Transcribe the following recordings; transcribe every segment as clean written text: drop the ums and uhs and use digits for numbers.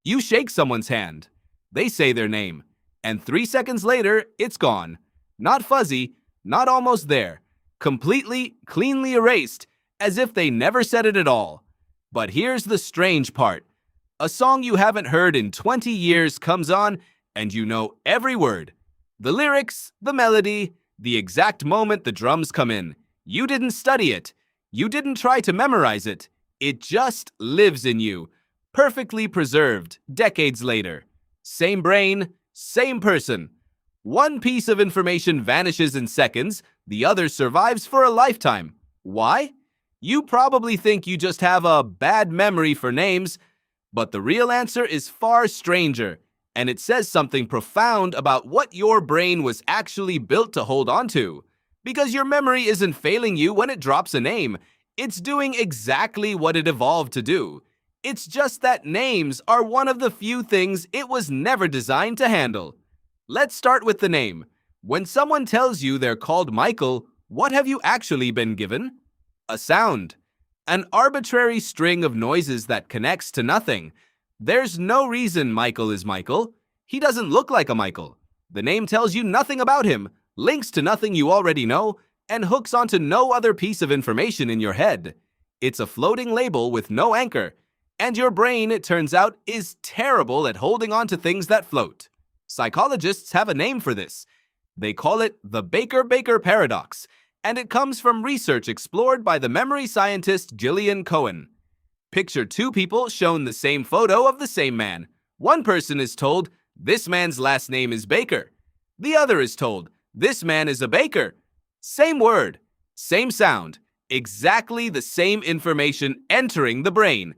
You shake someone's hand. They say their name. And 3 seconds later, it's gone. Not fuzzy, not almost there. Completely, cleanly erased, as if they never said it at all. But here's the strange part. A song you haven't heard in 20 years comes on, and you know every word. The lyrics, the melody, the exact moment the drums come in. You didn't study it. You didn't try to memorize it. It just lives in you, perfectly preserved decades later. Same brain, same person. One piece of information vanishes in seconds, the other survives for a lifetime. Why? You probably think you just have a bad memory for names, but the real answer is far stranger, and it says something profound about what your brain was actually built to hold on to. Because your memory isn't failing you when it drops a name. It's doing exactly what it evolved to do. It's just that names are one of the few things it was never designed to handle. Let's start with the name. When someone tells you they're called Michael, what have you actually been given? A sound. An arbitrary string of noises that connects to nothing. There's no reason Michael is Michael. He doesn't look like a Michael. The name tells you nothing about him, links to nothing you already know, and hooks onto no other piece of information in your head. It's a floating label with no anchor, and your brain, it turns out, is terrible at holding on to things that float. Psychologists have a name for this. They call it the Baker-Baker paradox, and it comes from research explored by the memory scientist Gillian Cohen. Picture two people shown the same photo of the same man. One person is told, "This man's last name is Baker." The other is told, "This man is a baker." Same word, same sound, exactly the same information entering the brain.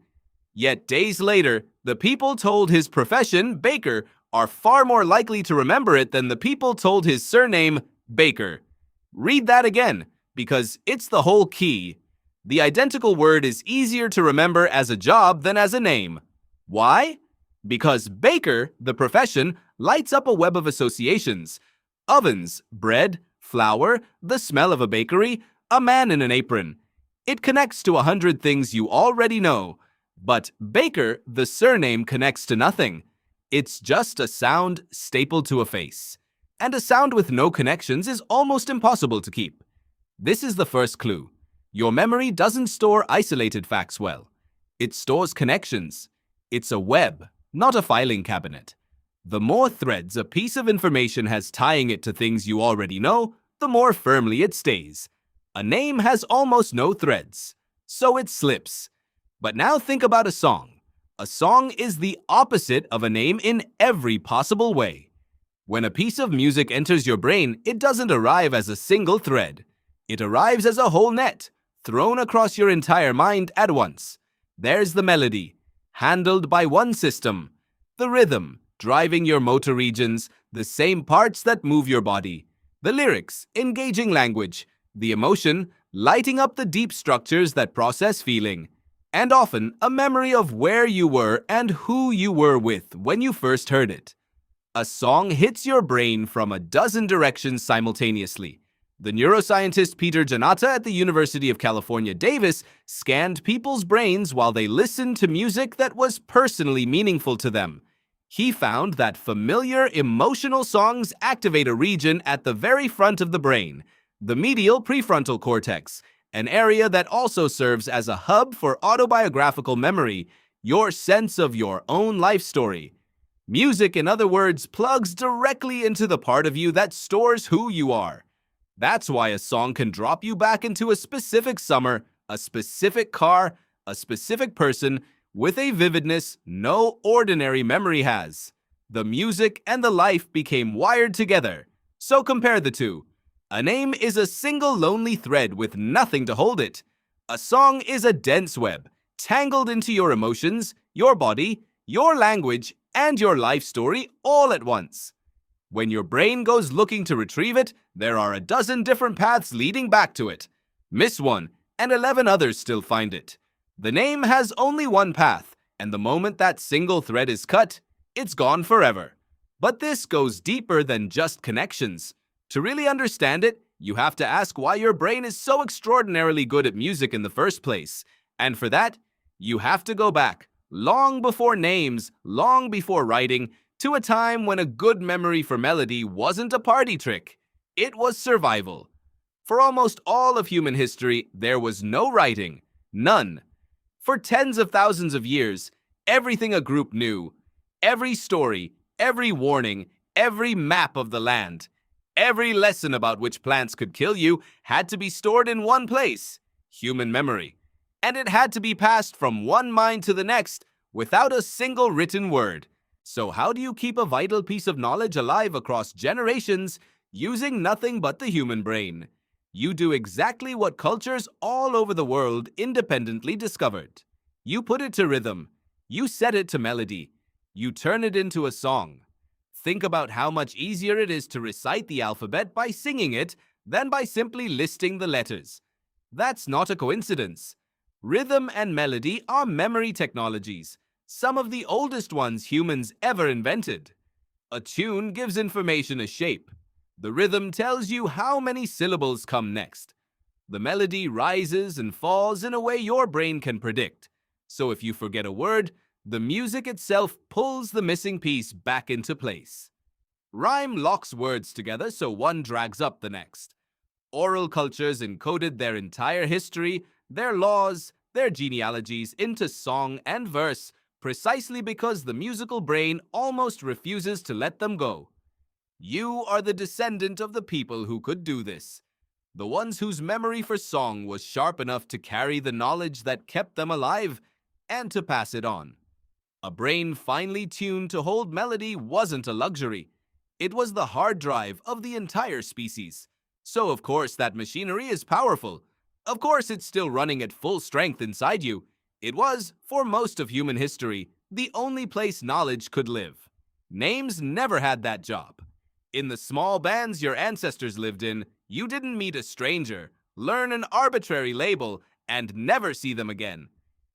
Yet days later, the people told his profession, Baker, are far more likely to remember it than the people told his surname, Baker. Read that again, because it's the whole key. The identical word is easier to remember as a job than as a name. Why? Because Baker, the profession, lights up a web of associations. Ovens, bread, flour, the smell of a bakery, a man in an apron. It connects to 100 things you already know. But Baker, the surname, connects to nothing. It's just a sound stapled to a face. And a sound with no connections is almost impossible to keep. This is the first clue. Your memory doesn't store isolated facts well. It stores connections. It's a web, not a filing cabinet. The more threads a piece of information has tying it to things you already know, the more firmly it stays. A name has almost no threads, so it slips. But now think about a song. A song is the opposite of a name in every possible way. When a piece of music enters your brain, it doesn't arrive as a single thread. It arrives as a whole net, thrown across your entire mind at once. There's the melody, handled by one system. The rhythm, driving your motor regions, the same parts that move your body. The lyrics, engaging language. The emotion, lighting up the deep structures that process feeling. And often, a memory of where you were and who you were with when you first heard it. A song hits your brain from a dozen directions simultaneously. The neuroscientist Peter Janata at the University of California, Davis, scanned people's brains while they listened to music that was personally meaningful to them. He found that familiar, emotional songs activate a region at the very front of the brain, the medial prefrontal cortex, an area that also serves as a hub for autobiographical memory, your sense of your own life story. Music, in other words, plugs directly into the part of you that stores who you are. That's why a song can drop you back into a specific summer, a specific car, a specific person, with a vividness no ordinary memory has. The music and the life became wired together. So compare the two. A name is a single lonely thread with nothing to hold it. A song is a dense web, tangled into your emotions, your body, your language, and your life story all at once. When your brain goes looking to retrieve it, there are a dozen different paths leading back to it. Miss one, and 11 others still find it. The name has only one path, and the moment that single thread is cut, it's gone forever. But this goes deeper than just connections. To really understand it, you have to ask why your brain is so extraordinarily good at music in the first place. And for that, you have to go back, long before names, long before writing, to a time when a good memory for melody wasn't a party trick. It was survival. For almost all of human history, there was no writing. None. For tens of thousands of years, everything a group knew, every story, every warning, every map of the land, every lesson about which plants could kill you had to be stored in one place, human memory. And it had to be passed from one mind to the next without a single written word. So how do you keep a vital piece of knowledge alive across generations using nothing but the human brain? You do exactly what cultures all over the world independently discovered. You put it to rhythm. You set it to melody. You turn it into a song. Think about how much easier it is to recite the alphabet by singing it than by simply listing the letters. That's not a coincidence. Rhythm and melody are memory technologies, some of the oldest ones humans ever invented. A tune gives information a shape. The rhythm tells you how many syllables come next. The melody rises and falls in a way your brain can predict. So if you forget a word, the music itself pulls the missing piece back into place. Rhyme locks words together so one drags up the next. Oral cultures encoded their entire history, their laws, their genealogies into song and verse precisely because the musical brain almost refuses to let them go. You are the descendant of the people who could do this, the ones whose memory for song was sharp enough to carry the knowledge that kept them alive and to pass it on. A brain finely tuned to hold melody wasn't a luxury. It was the hard drive of the entire species. So of course that machinery is powerful. Of course it's still running at full strength inside you. It was, for most of human history, the only place knowledge could live. Names never had that job. In the small bands your ancestors lived in, you didn't meet a stranger, learn an arbitrary label, and never see them again.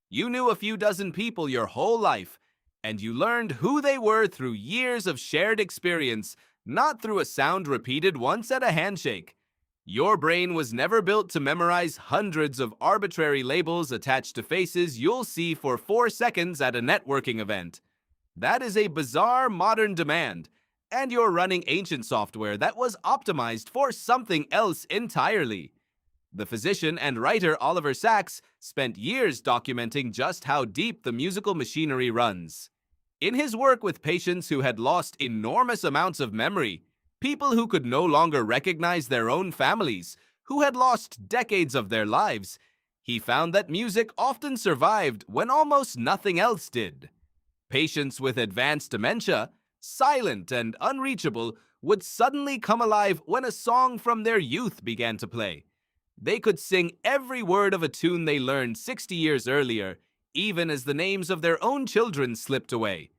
You knew a few dozen people your whole life, and you learned who they were through years of shared experience, not through a sound repeated once at a handshake. Your brain was never built to memorize hundreds of arbitrary labels attached to faces you'll see for 4 seconds at a networking event. That is a bizarre modern demand, and you're running ancient software that was optimized for something else entirely. The physician and writer Oliver Sacks spent years documenting just how deep the musical machinery runs. In his work with patients who had lost enormous amounts of memory, people who could no longer recognize their own families, who had lost decades of their lives, he found that music often survived when almost nothing else did. Patients with advanced dementia, silent and unreachable, would suddenly come alive when a song from their youth began to play. They could sing every word of a tune they learned 60 years earlier, even as the names of their own children slipped away.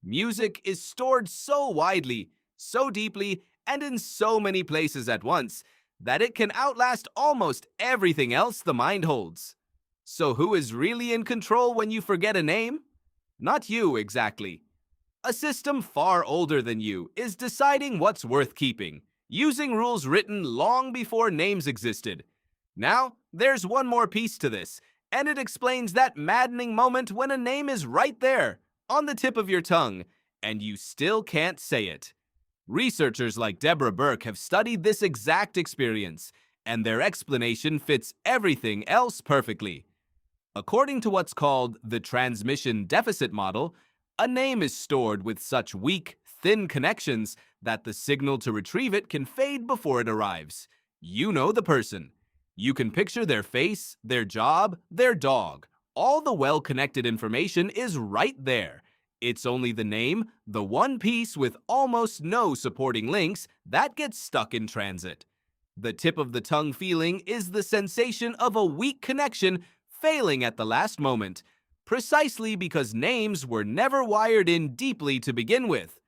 Music is stored so widely, so deeply, and in so many places at once that it can outlast almost everything else the mind holds. So who is really in control when you forget a name? Not you, exactly. A system far older than you is deciding what's worth keeping, using rules written long before names existed. Now, there's one more piece to this, and it explains that maddening moment when a name is right there, on the tip of your tongue, and you still can't say it. Researchers like Deborah Burke have studied this exact experience, and their explanation fits everything else perfectly. According to what's called the transmission deficit model, a name is stored with such weak, thin connections that the signal to retrieve it can fade before it arrives. You know the person. You can picture their face, their job, their dog. All the well-connected information is right there. It's only the name, the one piece with almost no supporting links, that gets stuck in transit. The tip of the tongue feeling is the sensation of a weak connection failing at the last moment, precisely because names were never wired in deeply to begin with.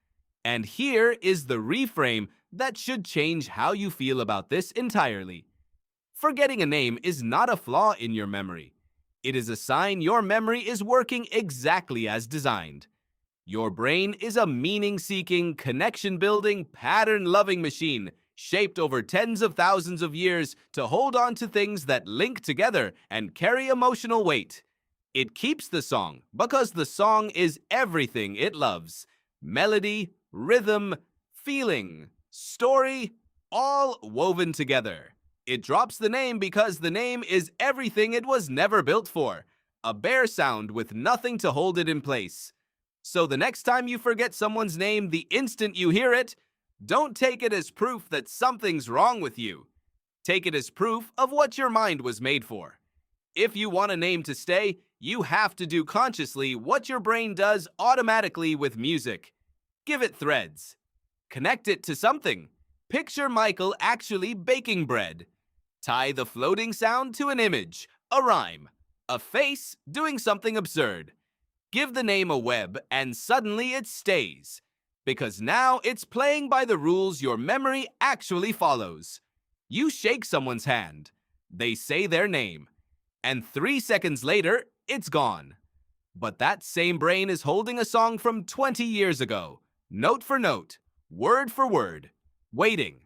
And here is the reframe that should change how you feel about this entirely. Forgetting a name is not a flaw in your memory. It is a sign your memory is working exactly as designed. Your brain is a meaning-seeking, connection-building, pattern-loving machine shaped over tens of thousands of years to hold on to things that link together and carry emotional weight. It keeps the song because the song is everything it loves. Melody, rhythm, feeling, story, all woven together. It drops the name because the name is everything it was never built for. A bare sound with nothing to hold it in place. So the next time you forget someone's name the instant you hear it, don't take it as proof that something's wrong with you. Take it as proof of what your mind was made for. If you want a name to stay, you have to do consciously what your brain does automatically with music. Give it threads. Connect it to something. Picture Michael actually baking bread. Tie the floating sound to an image, a rhyme, a face doing something absurd. Give the name a web and suddenly it stays. Because now it's playing by the rules your memory actually follows. You shake someone's hand. They say their name. And 3 seconds later, it's gone. But that same brain is holding a song from 20 years ago, note for note, word for word, waiting